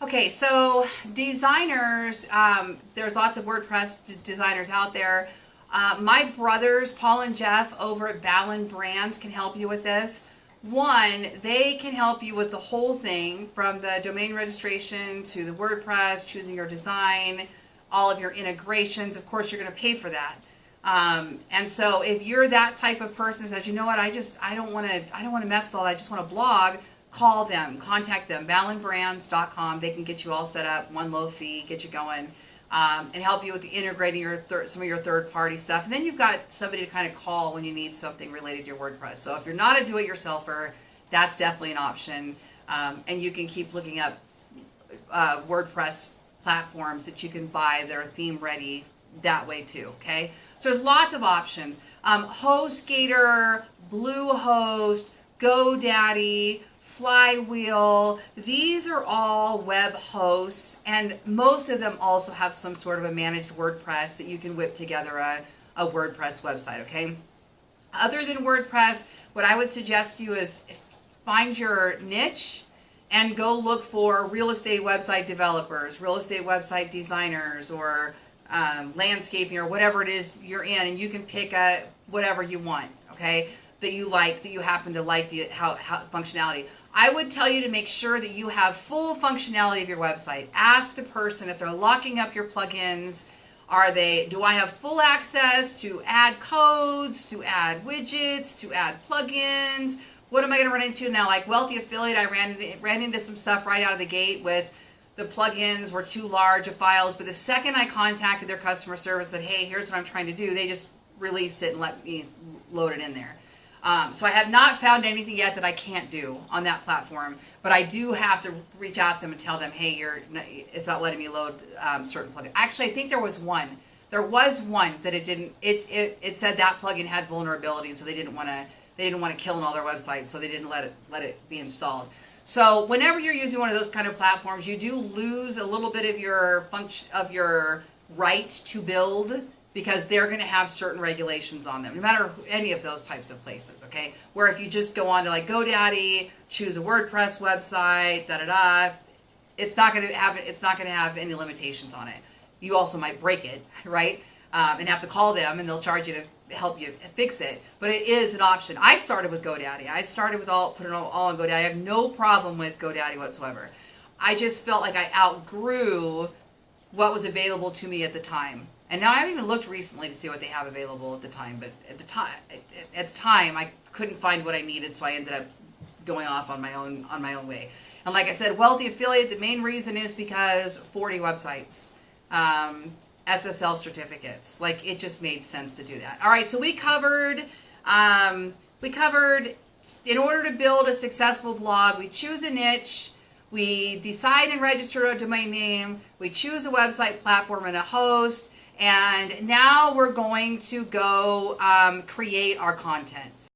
Okay, so designers, there's lots of WordPress designers out there. My brothers, Paul and Jeff, over at Ballen Brands can help you with this. One, they can help you with the whole thing, from the domain registration to the WordPress, choosing your design, all of your integrations. Of course, you're going to pay for that. And so if you're that type of person that says, you know what, I don't want to mess with all that, I just want to blog, call them, contact them, ballenbrands.com. They can get you all set up, one low fee, get you going, and help you with the integrating some of your third-party stuff. And then you've got somebody to kind of call when you need something related to your WordPress. So if you're not a do-it-yourselfer, that's definitely an option. And you can keep looking up WordPress platforms that you can buy that are theme-ready that way too, okay? So there's lots of options. HostGator, Bluehost, GoDaddy, Flywheel, these are all web hosts, and most of them also have some sort of a managed WordPress that you can whip together a WordPress website, okay? Other than WordPress, what I would suggest to you is find your niche and go look for real estate website developers, real estate website designers, or landscaping, or whatever it is you're in, and you can pick whatever you want, okay, that you like, that you happen to like the how functionality. I would tell you to make sure that you have full functionality of your website. Ask the person if they're locking up your plugins. Do I have full access to add codes, to add widgets, to add plugins? What am I going to run into now? Like Wealthy Affiliate, I ran into some stuff right out of the gate with the plugins were too large of files, but the second I contacted their customer service and said, hey, here's what I'm trying to do, they just released it and let me load it in there. So I have not found anything yet that I can't do on that platform, but I do have to reach out to them and tell them, hey, it's not letting me load certain plugins. Actually, I think there was one. There was one that it didn't. It said that plugin had vulnerability, and so they didn't want to kill all their websites, so they didn't let it be installed. So whenever you're using one of those kind of platforms, you do lose a little bit of your right to build, because they're going to have certain regulations on them, no matter any of those types of places, okay? Where if you just go on to like GoDaddy, choose a WordPress website, it's not going to have any limitations on it. You also might break it, right? And have to call them, and they'll charge you to help you fix it. But it is an option. I started with GoDaddy. I started with putting it all on GoDaddy. I have no problem with GoDaddy whatsoever. I just felt like I outgrew what was available to me at the time. And now I haven't even looked recently to see what they have available at the time, but at the time I couldn't find what I needed, so I ended up going off on my own way. And like I said, Wealthy Affiliate, the main reason is because 40 websites, SSL certificates, like it just made sense to do that. All right, so we covered in order to build a successful blog, we choose a niche. We decide and register a domain name. We choose a website platform and a host. And now we're going to go create our content.